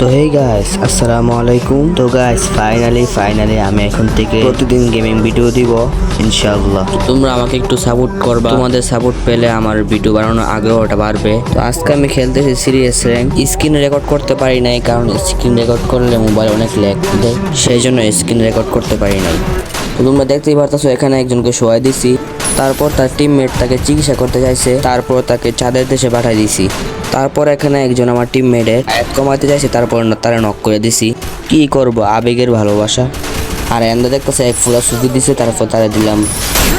তো hey guys, আসসালামু আলাইকুম। তো গাইস ফাইনালি আমি এখন থেকে প্রতিদিন গেমিং ভিডিও দিব ইনশাআল্লাহ। তোমরা আমাকে একটু সাপোর্ট করবা, তোমাদের সাপোর্ট পেলে আমার ভিডিও বানানোর আগ্রহটা বাড়বে। তো আজকে আমি খেলতেছি সিরিয়াস র্যাঙ্ক। স্ক্রিন রেকর্ড করতে পারি নাই, কারণ স্ক্রিন রেকর্ড করলে মোবাইল অনেক ল্যাগ দেয়, সেই জন্য স্ক্রিন রেকর্ড করতে পারি নাই। তো তোমরা দেখতেই পারতেছো এখানে একজনকে শোয়াই দিছি, তারপর তার টিমমেট তাকে চিকিৎসা করতে চাইছে, তারপর তাকে চাঁদের দেশে পাঠাই দিছি। তারপর এখানে একজন আমার টিমমেটের হাত কমাতে চাইছে, তারপর তারা নক করে দিছি। কি করব, আবেগের ভালোবাসা। আর এন্দা দেখতেছে এক ফুলা সুযোগ দিছে, তারপর তারা দিলাম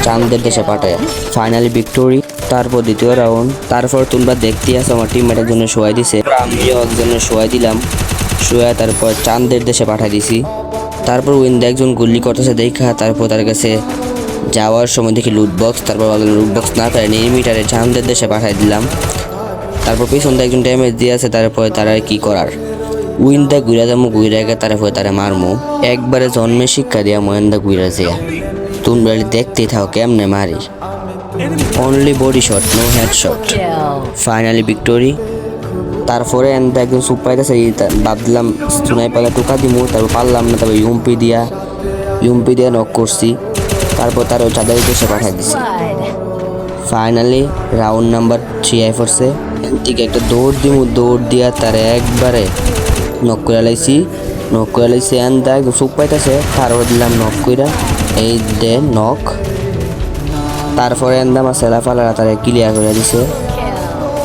চাঁদের দেশে পাঠায়। Finally victory. তারপর দ্বিতীয় রাউন্ড। তারপর তোমরা দেখতে আসো আমার টিমমেট একজনের শোয়াই দিছে, আমিও একজনের শোয়াই দিলাম, শোয়া তারপর চাঁদের দেশে পাঠাই দিছি। তারপর উইন্ডে একজন গুলি করতেছে দেখা, তারপর তার কাছে যাওয়ার সময় দেখি লুট বক্স, তারপর লুট বক্স না পারে নির্মিটারে চাঁদের দেশে পাঠাই দিলাম। তারপর পিছনটা একজন ড্যামেজ দিয়ে আছে, তারপরে তারা কি করার, উইন্ডা ঘুরা যাবো, ঘুরে গে তারপরে তারা মারমো। একবারে জন্মে শিক্ষা দিয়া মহেন্দা ঘুরা যেয়া তোমরা দেখতেই থাকো কেমনে মারি। Only body shot, no head shot. Finally victory. তারপরে এনটা একজন সুপ পাইতেছে, ভাবলাম চুনাই পালা টোকা দিমু, তারপর পারলাম না, তারপর ইউম্পি দিয়া নক করছি। তারপর তারা চাঁদের দেশে পাঠাই দিছি। ফাইনালি রাউন্ড নাম্বার 3 আই পড়ছে। ঠিক একটা দৌড় দিয়া তারা একবারে নক করে লাইছি এনটা একদম সুপ পাইতেছে, তারপর দিলাম নক কইরা, এই দে নক। তারপরে এন্দা আমার সেলা ফালারা তারা ক্লিয়ার করে দিছে।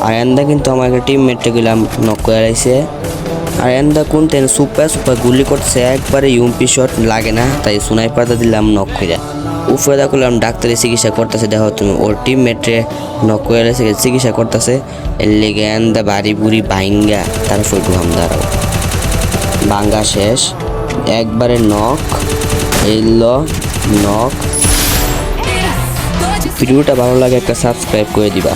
আর এন্দা কিন্তু আমার একটা টিমমেটকে গেলাম নক করে লাইছে। আর এন্দা কোন তেন সুপার গুলি করছে, একবারে ইউম্পি শট লাগে না, তাই সুনাইপারটা দিলাম নক করে। উপরে দেখলাম ডাক্তারি চিকিৎসা করতেছে, দেখো তুমি ওর টিমমেটে নক করে চিকিৎসা করতেছে। এর লেগে এন্দা বাড়ি বুড়ি ভাঙ্গা তারপর ঢুকাম দাঁড়াও, ভাঙ্গা শেষ একবারে নক। এল নক। ভিডিওটা ভালো লাগে একটা সাবস্ক্রাইব করে দিবা।